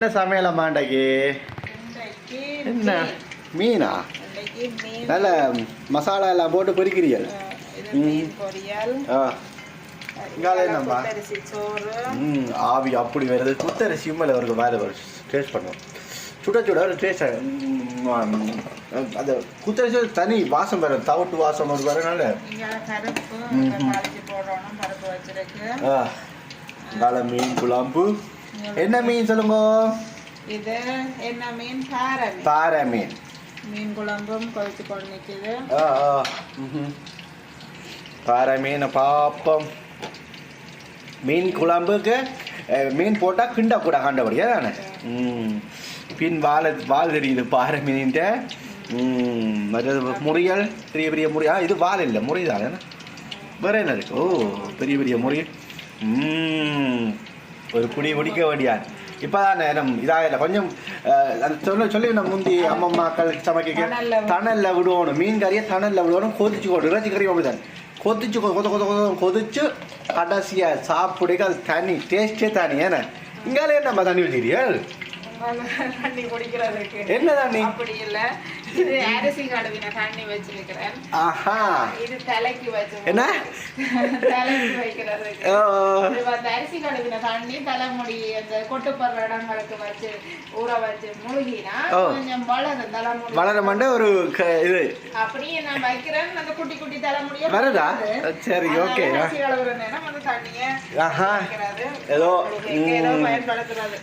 என்ன சமையல மாண்டைக்கு என்ன மீனா நல்ல மசாலா எல்லாம் போட்டு பொரிக்கிறீர்கள் ஆவி அப்படி வருது குத்தரிசி மேலே ஒரு வேறு டேஸ்ட் பண்ணுவோம் சுட சுட ஒரு டேஸ்ட் அந்த குத்தரிசி தனி வாசம் வரும் தவிட்டு வாசம் ஒரு வரனால மீன் குழம்பு என்ன மீன் சொல்லுங்க இது என்ன மீன் பாறை மீன் மீன் குழம்பும் கொதித்து கொண்டு நிற்குது பாறை மீன் பாப்பம் மீன் குழம்புக்கு மீன் போட்டால் கிண்ட கூட கண்டபடியா தானே பின் வால் தெரியுது பாறை மீன்ட்ட மற்றது முறியல் பெரிய பெரிய முறியா இது வால் இல்லை முறி தானே வேற என்ன இருக்கு ஓ பெரிய பெரிய முறி ஒரு குடி குடிக்க வேண்டியான் இப்போதான் நேரம் இதாக கொஞ்சம் சொல்லி நம்ம முந்தி அம்மம்மாக்கள் சமைக்க தணலில் விடுவோம் மீன் கறியை தணலில் விடுவோம் கொதிச்சு கொடு இறைச்சி கறி அப்படிதான் கொதிச்சு கடைசியாக சாப்பிடுக்க அது தண்ணி டேஸ்டே தனி ஏன்னா இங்காலே நம்ம தண்ணி வச்சுக்கிறீர்கள் தண்ணி குடிக்கிறதுக்கு என்ன தண்ணி அப்படி இல்ல இது அரிசி கழுவின தண்ணி வச்சிருக்கிறேன் இது தலைக்கு வச்சு என்ன தலைக்கு வைக்கிறதுக்கு இந்த அரிசி கழுவின தண்ணி தலைமுடி அந்த கொட்டுப்படுற இடங்களுக்கு வச்சு ஊற வச்சு முழுகினா கொஞ்சம் வளரும் தலைமுடி வளர ஒரு இது அப்படியே நான் வைக்கிறேன் அந்த குட்டி குட்டி தலைமுடிய வருதா சரி ஓகே அரிசி கழுவுற நேரம் அந்த தண்ணிய ஏதோ பயன்படுத்துறது